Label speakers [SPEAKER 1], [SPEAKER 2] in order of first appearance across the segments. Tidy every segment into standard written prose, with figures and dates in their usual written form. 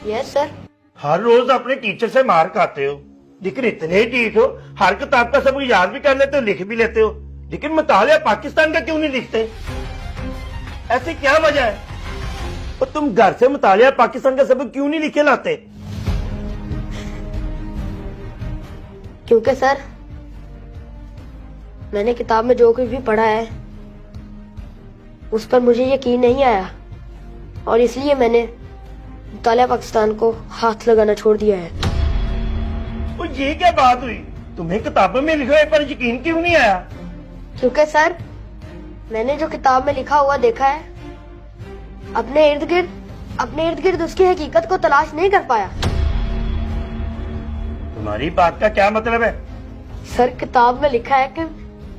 [SPEAKER 1] Yes sir.
[SPEAKER 2] हर रोज अपने teacher से मार खाते हो, लेकिन इतने ढीठ हो, हर किताब का सबक याद भी कर लेते हो, लिख भी लेते हो, लेकिन मुतालिया पाकिस्तान का क्यों नहीं लिखते? ऐसी क्या वजह है? और तुम घर से मुतालिया पाकिस्तान का सबक क्यों नहीं लिखे लाते?
[SPEAKER 1] क्योंकि सर मैंने किताब में जो कुछ भी पढ़ा है उस पर मुझे यकीन नहीं आया, और इसलिए मैंने मुतालिया पाकिस्तान को हाथ लगाना छोड़ दिया है।
[SPEAKER 2] और ये क्या बात हुई? तुम्हें किताबों में लिखे हुए पर यकीन क्यों नहीं आया?
[SPEAKER 1] क्योंकि सर मैंने जो किताब में लिखा हुआ देखा है, अपने इर्द गिर्द उसकी हकीकत को तलाश नहीं कर पाया।
[SPEAKER 2] तुम्हारी बात का क्या मतलब है?
[SPEAKER 1] सर किताब में लिखा है कि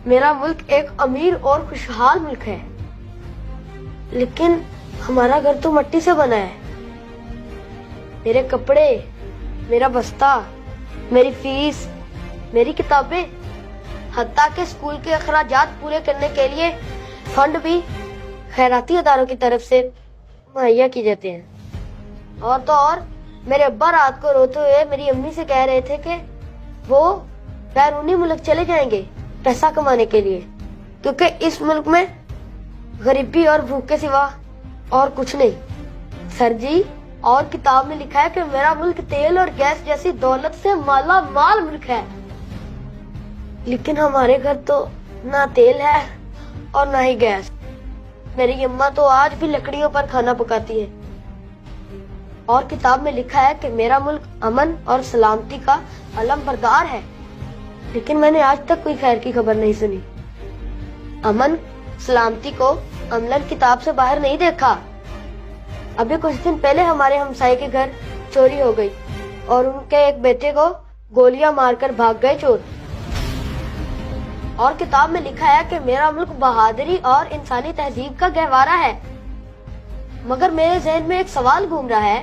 [SPEAKER 1] मेरा मुल्क एक अमीर और खुशहाल मुल्क है, लेकिन हमारा घर तो मिट्टी से बना है। मेरे कपड़े, मेरा बस्ता, मेरी फीस, मेरी किताबें, हत्ता के स्कूल के अखराजात पूरे करने के लिए फंड भी खैराती अदारों की तरफ से मुहैया किए जाते हैं। और तो और मेरे अब्बा रात को रोते हुए मेरी अम्मी से कह रहे थे कि वो बैरूनी मुल्क चले जाएंगे पैसा कमाने के लिए, क्योंकि इस मुल्क में गरीबी और भूख के सिवा और कुछ नहीं। सर जी, और किताब में लिखा है कि मेरा मुल्क तेल और गैस जैसी दौलत से माला माल मुल्क है, लेकिन हमारे घर तो ना तेल है और ना ही गैस। मेरी अम्मा तो आज भी लकड़ियों पर खाना पकाती है। और किताब में लिखा है कि मेरा मुल्क अमन और सलामती का अलम बरदार है, लेकिन मैंने आज तक कोई खैर की खबर नहीं सुनी। अमन सलामती को अमलन किताब से बाहर नहीं देखा। अभी कुछ दिन पहले हमारे हमसाये के घर चोरी हो गई और उनके एक बेटे को गोलियां मारकर भाग गए चोर। और किताब में लिखा है कि मेरा मुल्क बहादुरी और इंसानी तहजीब का गहवारा है, मगर मेरे जहन में एक सवाल घूम रहा है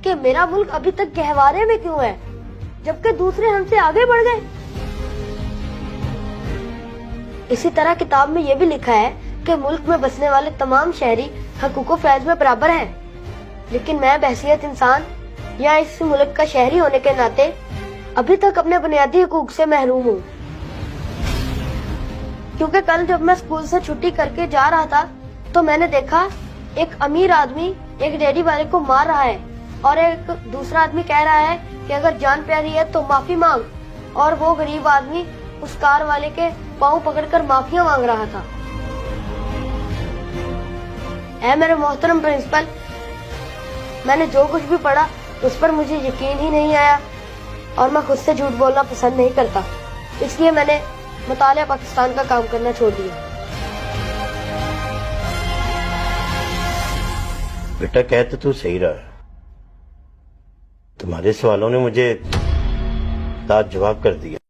[SPEAKER 1] कि मेरा मुल्क अभी तक गहवारे में क्यों है, जबकि दूसरे हमसे आगे बढ़ गए। इसी तरह किताब में यह भी लिखा है कि मुल्क में बसने वाले तमाम शहरी हकूक़ फैज़ में बराबर हैं, लेकिन मैं बहसियत इंसान या इस मुल्क का शहरी होने के नाते अभी तक अपने बुनियादी हकूक़ से महरूम हूँ। क्योंकि कल जब मैं स्कूल से छुट्टी करके जा रहा था तो मैंने देखा एक अमीर आदमी एक डेयरी वाले को मार रहा है, और एक दूसरा आदमी कह रहा है कि अगर जान प्यारी है तो माफी मांग, और वो गरीब आदमी उस कार वाले के पाँव पकड़कर माफिया मांग रहा था। ऐ मेरे मोहतरम प्रिंसिपल, मैंने जो कुछ भी पढ़ा उस पर मुझे यकीन ही नहीं आया, और मैं खुद से झूठ बोलना पसंद नहीं करता, इसलिए मैंने मुतालिया पाकिस्तान का काम करना छोड़ दिया।
[SPEAKER 2] बेटा, कहते तू सही रहा है। तुम्हारे सवालों ने मुझे जवाब कर दिया।